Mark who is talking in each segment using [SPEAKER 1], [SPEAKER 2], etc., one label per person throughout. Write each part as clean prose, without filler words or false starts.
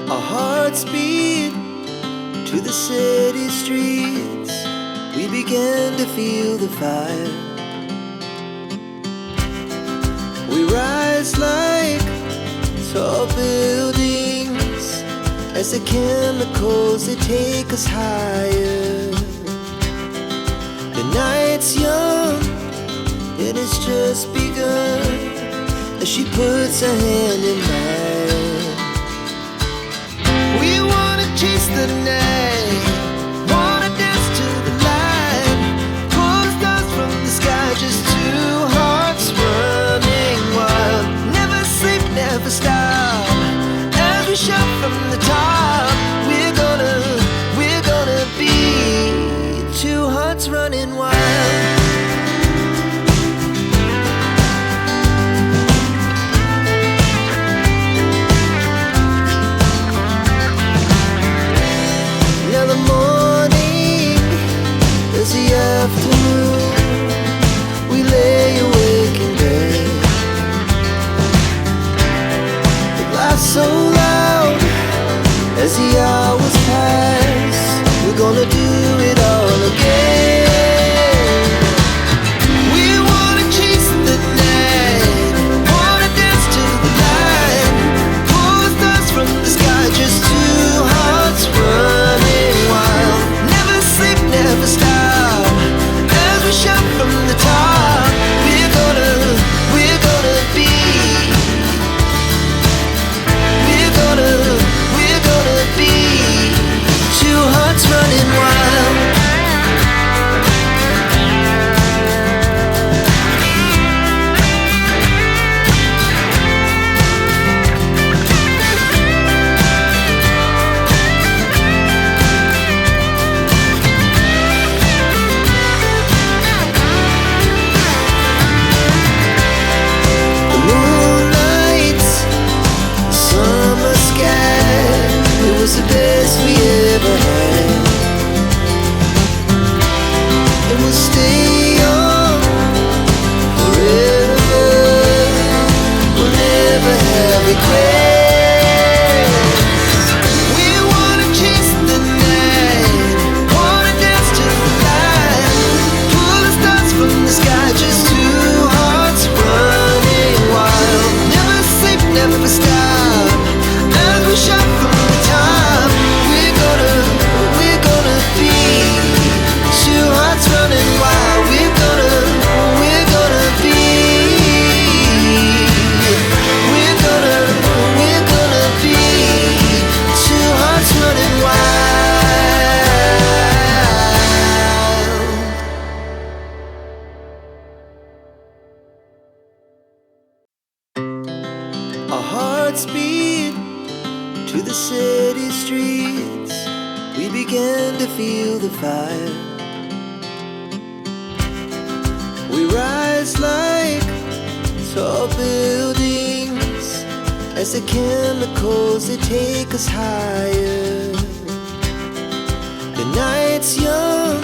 [SPEAKER 1] Our hearts beat to the city streets. We began to feel the fire. We rise like tall buildings as the chemicals, they take us higher. The night's young and it's just begun as she puts her hand in mine. We wanna chase the night, wanna dance to the light, pull the stars from the sky, just two hearts running wild. Never sleep, never stop, as we shout from the top. We're gonna be two hearts running wild. Afternoon, we lay awake in bed. The laughs so loud as the hours pass. We're gonna do it all again. We wanna chase the night, wanna dance to the light, pull the stars from the sky, just two hearts running wild. Never sleep, never stop, shout from the top. We're gonna be. We're gonna be two hearts running wild. The best we ever had, and we'll stay on forever. We'll never have regrets. We wanna chase the night, wanna dance to the light, pull the stars from the sky, just two hearts running wild. Never sleep, never stop, as we shout from the top. Running wild, we're gonna be. We're gonna be two hearts running wild. Our hearts beat to the city streets. We began to feel the fire. We rise like tall buildings as the chemicals, they take us higher. The night's young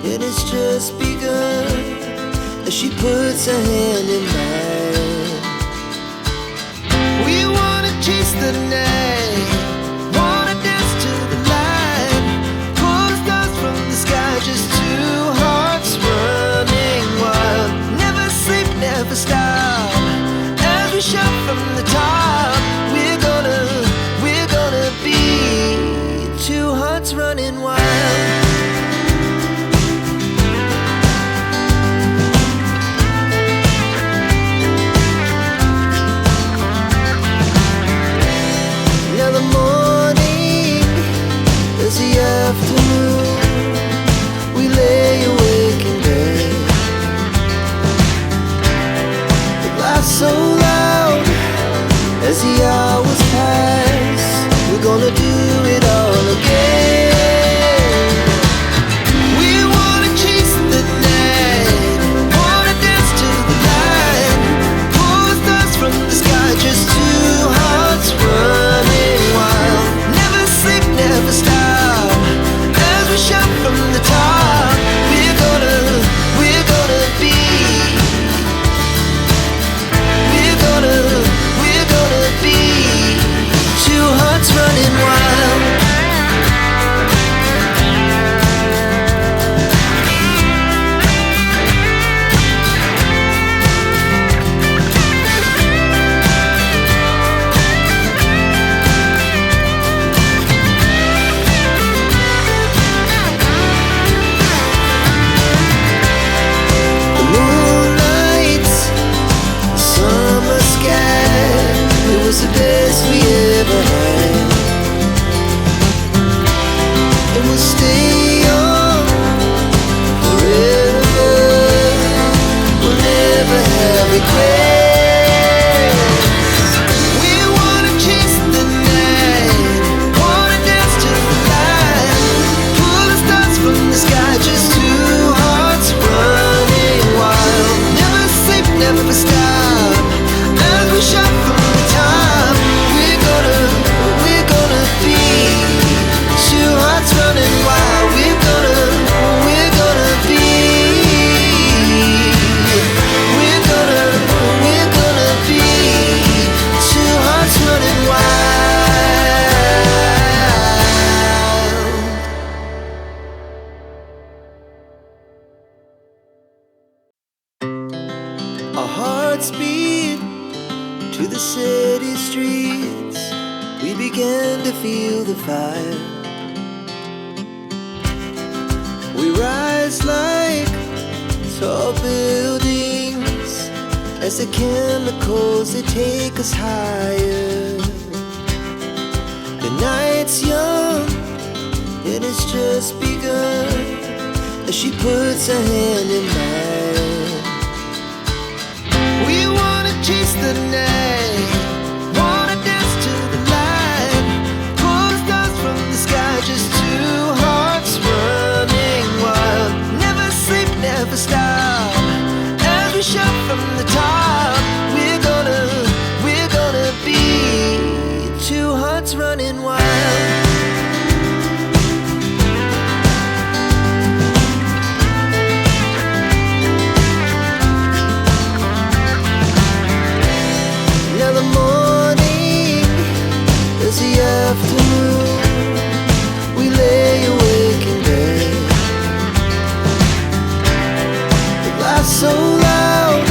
[SPEAKER 1] and it's just begun as she puts her hand in mine. We wanna chase the night, wanna dance to the light, pull the stars from the sky, just two hearts running wild. Never sleep, never stop, as we shout from the top. We're gonna be two hearts running wild. Now the morning is the afternoon. We lay awake in bed. So loud as the hours pass. We're gonna do it all again. We wanna chase the night, wanna dance to the light, pull the stars from the sky, just two hearts running wild. Never sleep, never stop, as we shout from the top. We're gonna be. We're gonna be two hearts running feel the fire. We rise like tall buildings as the chemicals, they take us higher. The night's young, and it's just begun as she puts her hand in mine. We wanna chase the night, wanna dance to the light, pull the stars from the sky, just two hearts running wild. Never sleep, never stop, as we shout from the top. We're gonna be two hearts running wild. Now the morning is the afternoon. We lay awake in bed. The laugh's so loud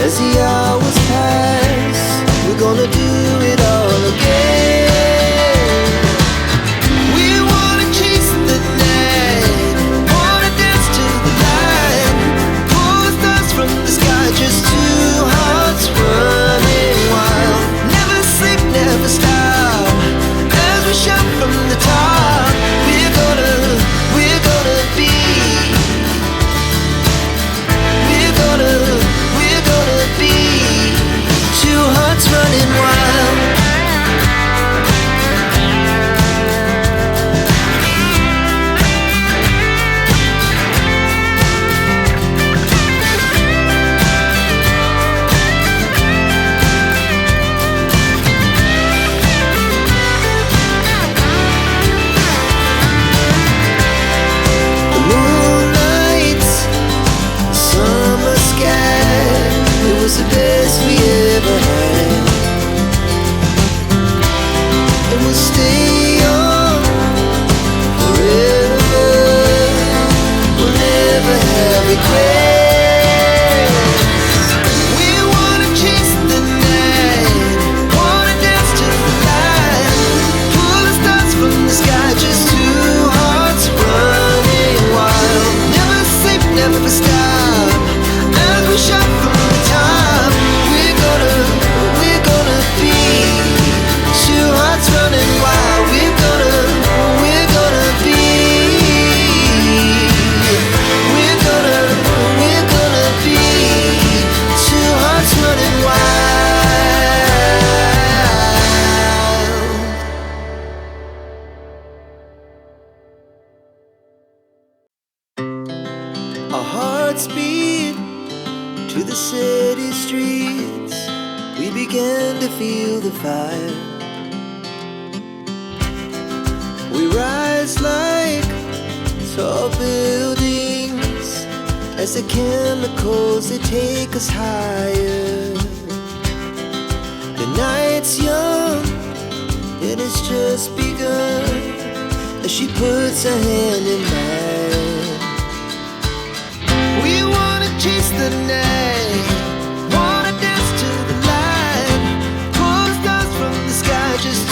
[SPEAKER 1] as the hours pass. We're gonna do it all again. We wanna chase the night, wanna dance to the light, pull the stars from the sky, just two hearts running wild. Never sleep, never stop, as we shout from the top. We're gonna be, we're gonna be two hearts running wild. The moonlight, summer sky, it was the best we ever had. And we'll stay on forever. We'll never have regrets. We wanna chase the night, wanna dance to the light, pull the stars from the sky, just two hearts running wild. Never sleep, never stop, as we shout from the top. We're gonna be two hearts running wild. We're gonna be, we're gonna be two hearts running wild. Our hearts beat to the city streets. We began to feel the fire. We rise like tall buildings as the chemicals, they take us higher. The night's young, and it's just begun as she puts her hand in mine. We wanna chase the night, wanna dance to the light, pull the stars from the sky, just